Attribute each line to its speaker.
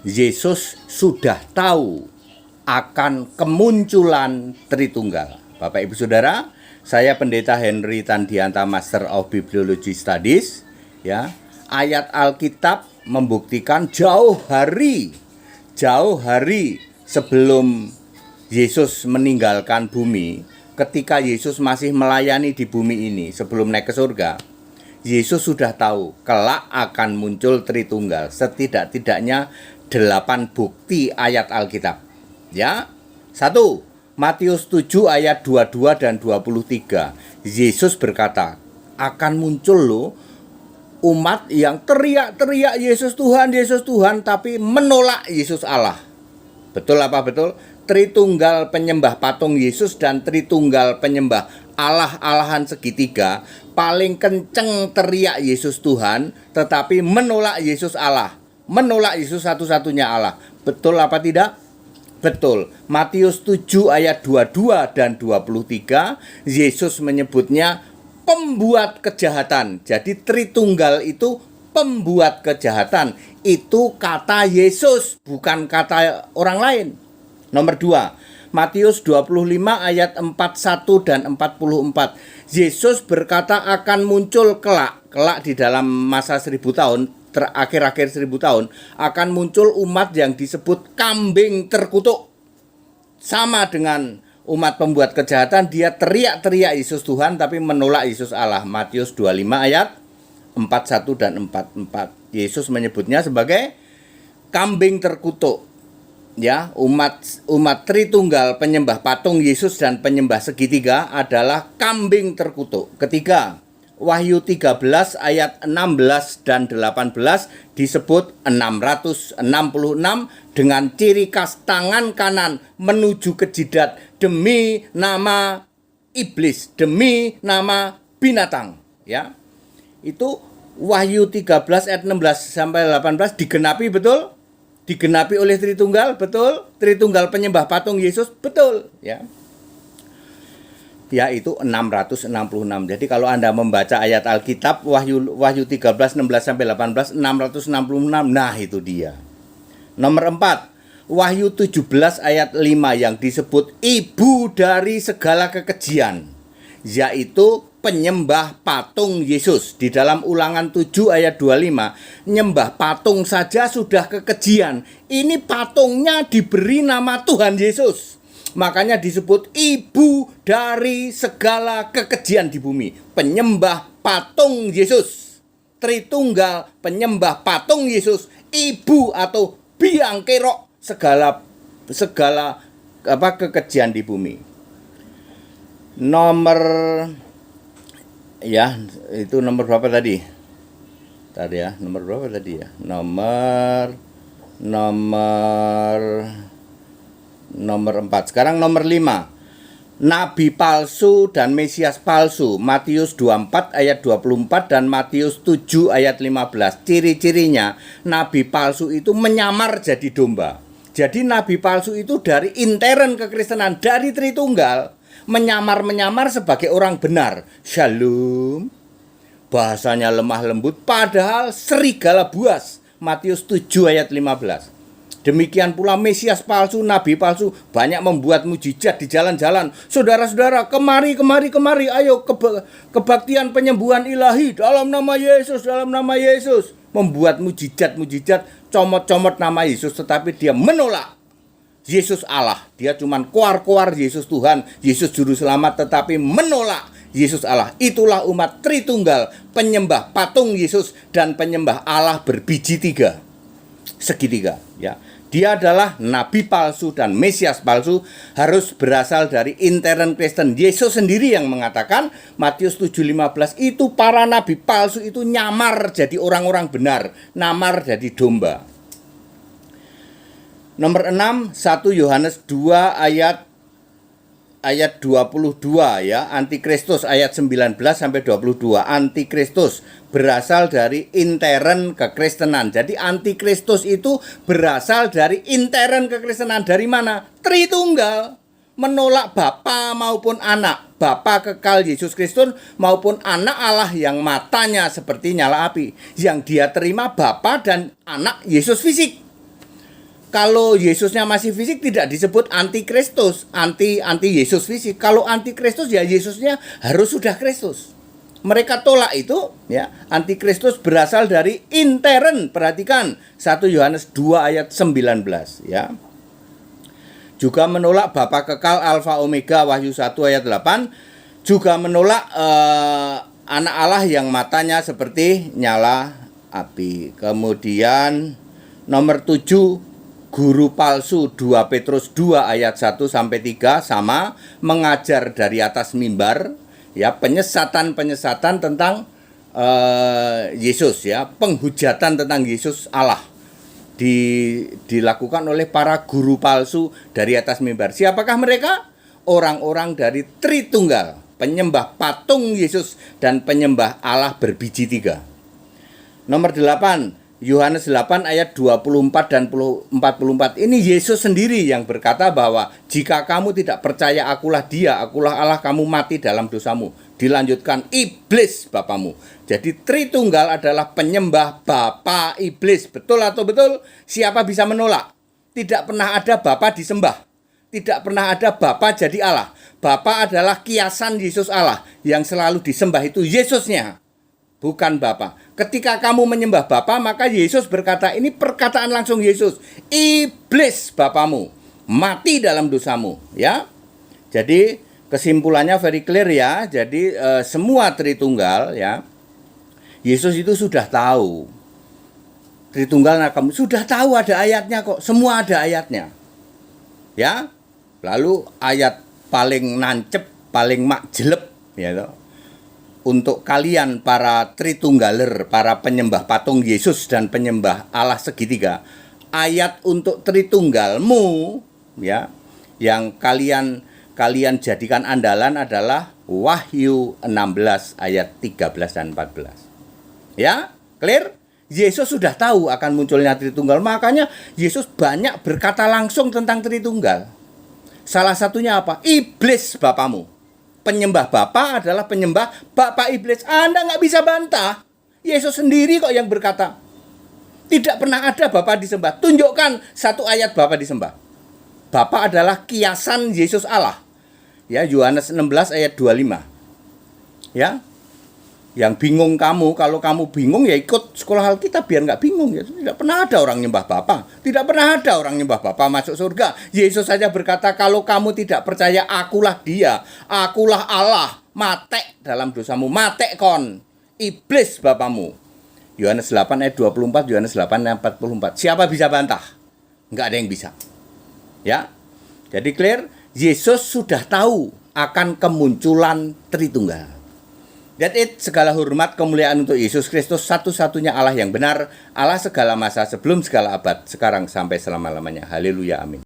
Speaker 1: Yesus sudah tahu akan kemunculan Tritunggal. Bapak Ibu Saudara, saya Pendeta Henry Tandianta, Master of Bibliology Studies. Ya, ayat Alkitab membuktikan jauh hari sebelum Yesus meninggalkan bumi, ketika Yesus masih melayani di bumi ini sebelum naik ke surga, Yesus sudah tahu kelak akan muncul Tritunggal. Setidak-tidaknya 8 bukti ayat Alkitab. Ya. 1. Matius 7 ayat 22 dan 23. Yesus berkata, akan muncul loh umat yang teriak-teriak Yesus Tuhan, tapi menolak Yesus Allah. Betul apa betul? Tritunggal penyembah patung Yesus dan Tritunggal penyembah Allah-alahan segitiga paling kenceng teriak Yesus Tuhan, tetapi menolak Yesus Allah, menolak Yesus satu-satunya Allah. Betul apa tidak? Betul. Matius 7 ayat 22 dan 23, Yesus menyebutnya pembuat kejahatan. Jadi Tritunggal itu pembuat kejahatan. Itu kata Yesus, bukan kata orang lain. Nomor 2, Matius 25 ayat 41 dan 44. Yesus berkata akan muncul kelak di dalam masa 1000 tahun, akhir-akhir 1000 tahun, akan muncul umat yang disebut kambing terkutuk. Sama dengan umat pembuat kejahatan, dia teriak-teriak Yesus Tuhan tapi menolak Yesus Allah. Matius 25 ayat 41 dan 44. Yesus menyebutnya sebagai kambing terkutuk. Ya, umat Tritunggal penyembah patung Yesus dan penyembah segitiga adalah kambing terkutuk. Ketiga, Wahyu 13 ayat 16 dan 18 disebut 666 dengan ciri khas tangan kanan menuju ke jidat demi nama iblis, demi nama binatang. Ya, itu Wahyu 13 ayat 16 sampai 18 digenapi, betul? Digenapi oleh Tritunggal, betul? Tritunggal penyembah patung Yesus, betul, ya. Yaitu 666. Jadi kalau Anda membaca ayat Alkitab Wahyu 13 16 sampai 18 666. Nah, itu dia. Nomor 4, Wahyu 17 ayat 5 yang disebut ibu dari segala kekejian, yaitu penyembah patung Yesus. Di dalam Ulangan 7 ayat 25, nyembah patung saja sudah kekejian. Ini patungnya diberi nama Tuhan Yesus. Makanya disebut ibu dari segala kekejian di bumi. Penyembah patung Yesus. Tritunggal penyembah patung Yesus. Ibu atau biang kerok segala kekejian di bumi. Nomor, ya, itu nomor berapa tadi? Tadi ya, nomor berapa tadi ya? Nomor 4. Sekarang nomor 5. Nabi palsu dan Mesias palsu. Matius 24 ayat 24 dan Matius 7 ayat 15. Ciri-cirinya, nabi palsu itu menyamar jadi domba. Jadi nabi palsu itu dari intern kekristenan, dari Tritunggal, menyamar sebagai orang benar. Shalom. Bahasanya lemah lembut padahal serigala buas. Matius 7 ayat 15. Demikian pula Mesias palsu, nabi palsu banyak membuat mujizat di jalan-jalan. Saudara-saudara, kemari, ayo kebaktian penyembuhan ilahi dalam nama Yesus, Membuat mujizat, comot-comot nama Yesus, tetapi dia menolak Yesus Allah. Dia cuman koar-koar Yesus Tuhan, Yesus Juru Selamat, tetapi menolak Yesus Allah. Itulah umat Tritunggal, penyembah patung Yesus dan penyembah Allah berbiji tiga, segitiga, ya. Dia adalah nabi palsu dan Mesias palsu, harus berasal dari intern Kristen. Yesus sendiri yang mengatakan, Matius 7:15, itu para nabi palsu itu nyamar jadi orang-orang benar, namar jadi domba. Nomor 6, 1 Yohanes 2 ayat 22, ya. Antikristus ayat 19 sampai 22. Antikristus berasal dari intern kekristenan. Jadi antikristus itu berasal dari intern kekristenan. Dari mana? Tritunggal. Menolak Bapa maupun anak, Bapa kekal Yesus Kristus maupun anak Allah yang matanya seperti nyala api. Yang dia terima Bapa dan anak Yesus fisik. Kalau Yesusnya masih fisik tidak disebut antikristus, anti Yesus fisik. Kalau antikristus ya Yesusnya harus sudah Kristus. Mereka tolak itu, ya. Antikristus berasal dari intern. Perhatikan 1 Yohanes 2 ayat 19, ya. Juga menolak Bapa kekal Alfa Omega, Wahyu 1 ayat 8. Juga menolak anak Allah yang matanya seperti nyala api. Kemudian nomor 7, guru palsu 2 Petrus 2 ayat 1 sampai 3 sama mengajar dari atas mimbar, ya, penyesatan tentang Yesus, ya, penghujatan tentang Yesus Allah dilakukan oleh para guru palsu dari atas mimbar. Siapakah mereka? Orang-orang dari Tritunggal, penyembah patung Yesus dan penyembah Allah berbiji 3. Nomor 8, Yohanes 8 ayat 24 dan 44. Ini Yesus sendiri yang berkata bahwa jika kamu tidak percaya akulah dia, akulah Allah, kamu mati dalam dosamu. Dilanjutkan, iblis bapamu. Jadi Tritunggal adalah penyembah bapa iblis. Betul atau betul? Siapa bisa menolak? Tidak pernah ada bapa disembah. Tidak pernah ada bapa jadi Allah. Bapa adalah kiasan Yesus Allah. Yang selalu disembah itu Yesusnya, bukan Bapa. Ketika kamu menyembah Bapa, maka Yesus berkata, ini perkataan langsung Yesus, iblis bapamu, mati dalam dosamu, ya. Jadi kesimpulannya very clear, ya. Jadi semua Tritunggal, ya, Yesus itu sudah tahu. Tritunggal kamu sudah tahu, ada ayatnya kok, semua ada ayatnya, ya. Lalu ayat paling nancep, paling makjelep, ya toh, untuk kalian para Tritunggaler, para penyembah patung Yesus dan penyembah Allah segitiga, ayat untuk Tritunggalmu, ya, yang kalian jadikan andalan adalah Wahyu 16 ayat 13 dan 14. Ya, clear? Yesus sudah tahu akan munculnya Tritunggal, makanya Yesus banyak berkata langsung tentang Tritunggal. Salah satunya apa? Iblis bapamu. Penyembah Bapa adalah penyembah Bapa iblis. Anda nggak bisa bantah. Yesus sendiri kok yang berkata. Tidak pernah ada Bapa disembah. Tunjukkan satu ayat Bapa disembah. Bapa adalah kiasan Yesus Allah. Ya, Yohanes 16 ayat 25. Ya. Yang bingung kamu, kalau kamu bingung ya ikut sekolah Alkitab biar nggak bingung, ya. Tidak pernah ada orang nyembah Bapa. Tidak pernah ada orang nyembah Bapa masuk surga. Yesus saja berkata, kalau kamu tidak percaya akulah dia, akulah Allah, mate dalam dosamu, mate kon, iblis bapamu. Yohanes 8 ayat 24, Yohanes 8 ayat 44. Siapa bisa bantah? Nggak ada yang bisa. Ya. Jadi clear, Yesus sudah tahu akan kemunculan Tritunggal. That it, segala hormat kemuliaan untuk Yesus Kristus, satu-satunya Allah yang benar, Allah segala masa, sebelum segala abad, sekarang sampai selama-lamanya. Haleluya, amin.